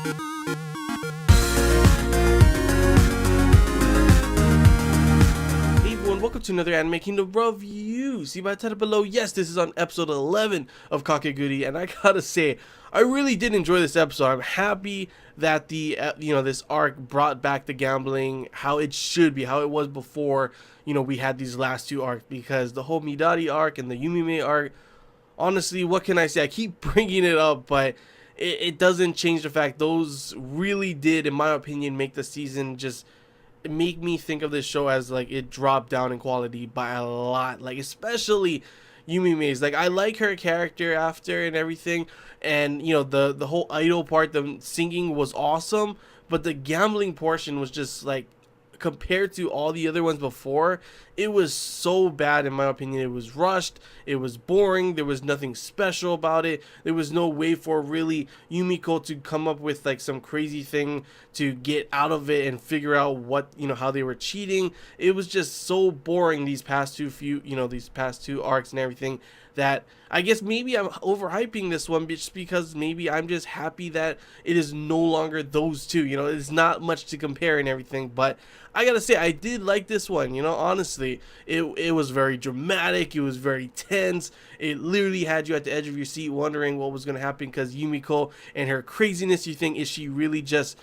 Hey everyone, welcome to another Anime Kingdom review. See my title below? Yes, this is on episode 11 of Kakegurui, and I gotta say, I really did enjoy this episode. I'm happy that the this arc brought back the gambling how it should be, how it was before. We had these last two arcs, because the whole Midari arc and the Yumime arc, honestly, what can I say? I keep bringing it up, but it doesn't change the fact those really did, in my opinion, make the season just make me think of this show as like it dropped down in quality by a lot. Like, especially Yumi Maze. Like, I like her character after and everything, and the whole idol part, the singing was awesome, but the gambling portion was just like, compared to all the other ones before, it was so bad in my opinion. It was rushed, it was boring, there was nothing special about it. There was no way for really Yumiko to come up with like some crazy thing to get out of it and figure out what, how they were cheating. It was just so boring these past two arcs and everything, that I guess maybe I'm overhyping this one just because maybe I'm just happy that it is no longer those two. It's not much to compare and everything, but I gotta say, I did like this one. Honestly, it was very dramatic, it was very tense, it literally had you at the edge of your seat wondering what was gonna happen, because Yumiko and her craziness, you think, is she really just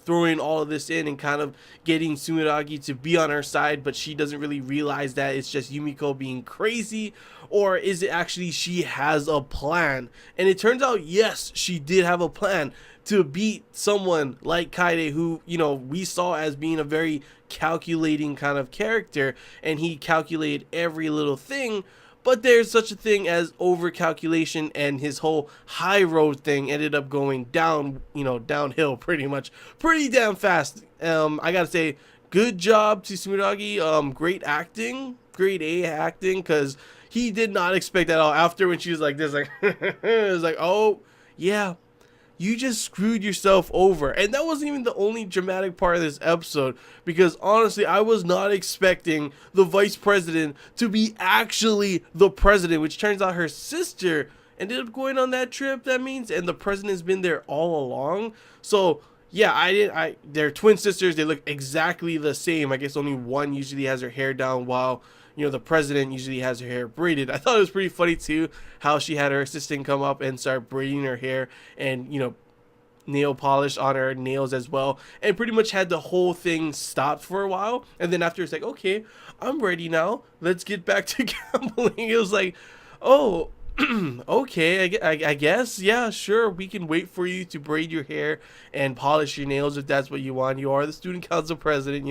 throwing all of this in and kind of getting Sumiragi to be on her side, but she doesn't really realize that it's just Yumiko being crazy? Or is it actually she has a plan? And it turns out, yes, she did have a plan to beat someone like Kaede, who, we saw as being a very calculating kind of character, and he calculated every little thing. But there's such a thing as over calculation, and his whole high road thing ended up going down, downhill pretty much, pretty damn fast. I gotta say, good job to Sumiragi. Great acting, grade A acting, because he did not expect that at all. After, when she was like this, like it was like, oh yeah, you just screwed yourself over. And that wasn't even the only dramatic part of this episode, because honestly, I was not expecting the vice president to be actually the president, which turns out her sister ended up going on that trip, that means, and the president's been there all along. So yeah, they're twin sisters, they look exactly the same. I guess only one usually has her hair down, while the president usually has her hair braided. I thought it was pretty funny too, how she had her assistant come up and start braiding her hair, and nail polish on her nails as well, and pretty much had the whole thing stopped for a while. And then after, it's like, okay, I'm ready now, let's get back to gambling. It was like, oh, okay, I guess, yeah, sure, we can wait for you to braid your hair and polish your nails if that's what you want. You are the student council president,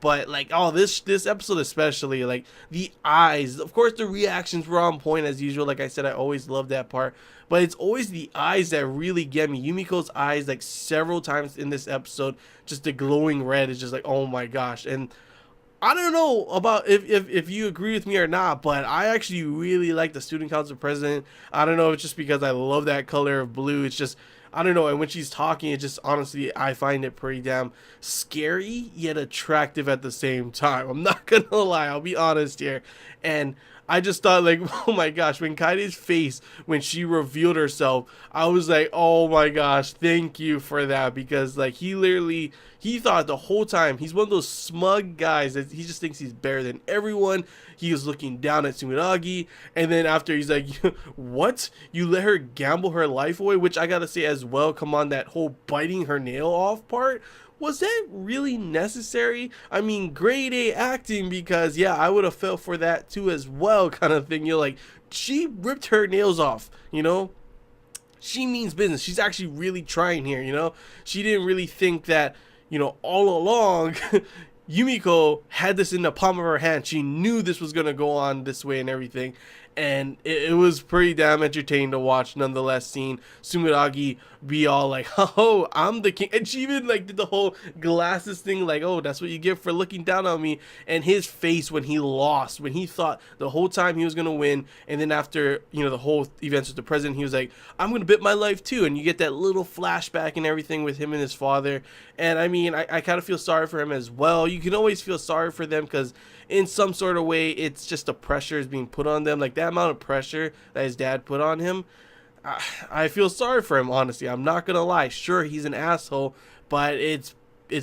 but like, oh, this episode especially, like the eyes, of course the reactions were on point as usual. Like I said, I always love that part, but it's always the eyes that really get me. Yumiko's eyes, like several times in this episode, just the glowing red is just like, oh my gosh. And I don't know about if you agree with me or not, but I actually really like the student council president. I don't know, it's just because I love that color of blue. It's just, I don't know, and when she's talking, it just, honestly, I find it pretty damn scary yet attractive at the same time. I'm not gonna lie, I'll be honest here. And I just thought, like, oh my gosh, when Kaede's face, when she revealed herself, I was like, oh my gosh, thank you for that, because like, he thought the whole time, he's one of those smug guys that he just thinks he's better than everyone. He was looking down at Sumiragi, and then after, he's like, what? You let her gamble her life away? Which I gotta say as well, come on, that whole biting her nail off part, was that really necessary? I mean, grade A acting, because yeah, I would have felt for that too as well, kind of thing. You're like, she ripped her nails off, she means business. She's actually really trying here, she didn't really think that, all along Yumiko had this in the palm of her hand. She knew this was gonna go on this way and everything, and it was pretty damn entertaining to watch nonetheless, seeing Sumiragi be all like, oh, I'm the king. And she even like did the whole glasses thing, like, oh, that's what you get for looking down on me. And his face when he lost, when he thought the whole time he was gonna win, and then after the whole events with the president, he was like, I'm gonna bet my life too. And you get that little flashback and everything with him and his father. And I mean, I kind of feel sorry for him as well. You can always feel sorry for them, because in some sort of way, it's just the pressure is being put on them. Like that amount of pressure that his dad put on him, I feel sorry for him, honestly. I'm not gonna lie. Sure, he's an asshole, but it's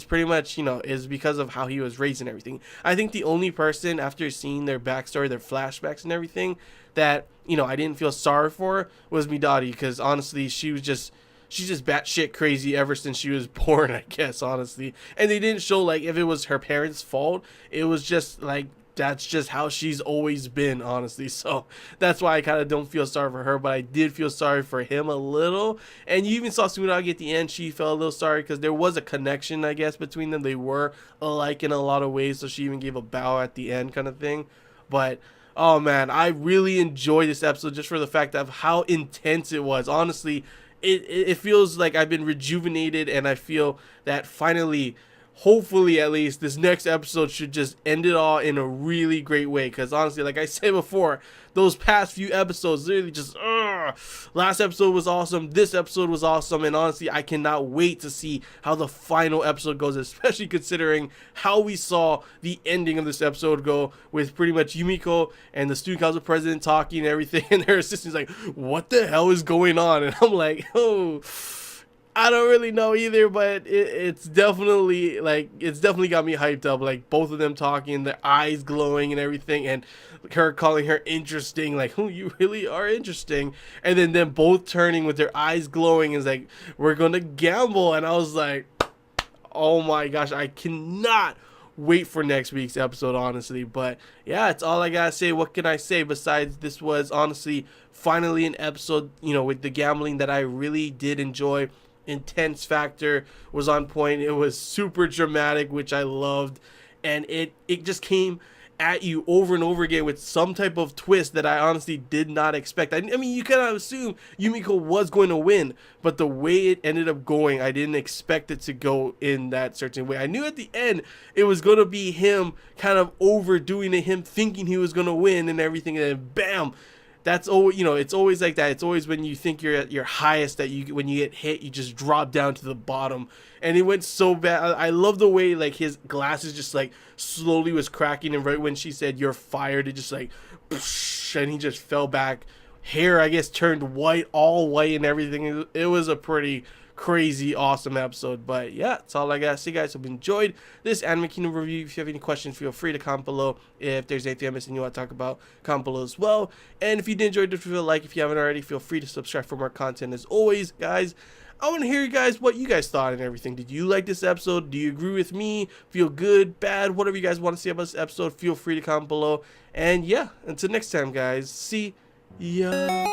pretty much, you know, is because of how he was raised and everything. I think the only person, after seeing their backstory, their flashbacks and everything, that, you know, I didn't feel sorry for was Midori, because honestly, she's just batshit crazy ever since she was born, I guess, honestly. And they didn't show like if it was her parents' fault. It was just like that's just how she's always been, honestly. So that's why I kind of don't feel sorry for her, but I did feel sorry for him a little. And you even saw Tsunagi at the end. She felt a little sorry because there was a connection, I guess, between them. They were alike in a lot of ways, so she even gave a bow at the end, kind of thing. But oh man, I really enjoyed this episode just for the fact of how intense it was. Honestly, it feels like I've been rejuvenated, and I feel that finally, hopefully at least, this next episode should just end it all in a really great way. Because honestly, like I said before, those past few episodes literally just last episode was awesome, this episode was awesome, and honestly I cannot wait to see how the final episode goes, especially considering how we saw the ending of this episode go, with pretty much Yumiko and the student council president talking and everything, and their assistant's like, what the hell is going on? And I'm like, oh, I don't really know either, but it's definitely got me hyped up. Like both of them talking, their eyes glowing and everything, and her calling her interesting, like, oh, you really are interesting. And then them both turning with their eyes glowing is like, we're gonna gamble. And I was like, oh my gosh, I cannot wait for next week's episode, honestly. But yeah, it's all I gotta say. What can I say besides this was honestly finally an episode, you know, with the gambling that I really did enjoy. Intense factor was on point. It was super dramatic, which I loved, and it just came at you over and over again with some type of twist that I honestly did not expect. I mean, you cannot assume Yumiko was going to win, but the way it ended up going, I didn't expect it to go in that certain way. I knew at the end it was going to be him kind of overdoing it, him thinking he was going to win and everything, and then bam, that's always, you know, it's always like that. It's always when you think you're at your highest that when you get hit, you just drop down to the bottom. And it went so bad. I love the way like his glasses just like slowly was cracking, and right when she said you're fired, it just like and he just fell back. Hair, I guess, turned white, all white and everything. It was a pretty crazy awesome episode. But yeah, that's all I gotta say, guys. Hope you enjoyed this Anime Kingdom review. If you have any questions, feel free to comment below. If there's anything I'm missing you want to talk about, comment below as well. And if you did enjoy this, feel a like. If you haven't already, feel free to subscribe for more content. As always, guys, I want to hear you guys what you guys thought and everything. Did you like this episode? Do you agree with me? Feel good, bad, whatever you guys want to see about this episode, feel free to comment below. And yeah, until next time, guys, see ya.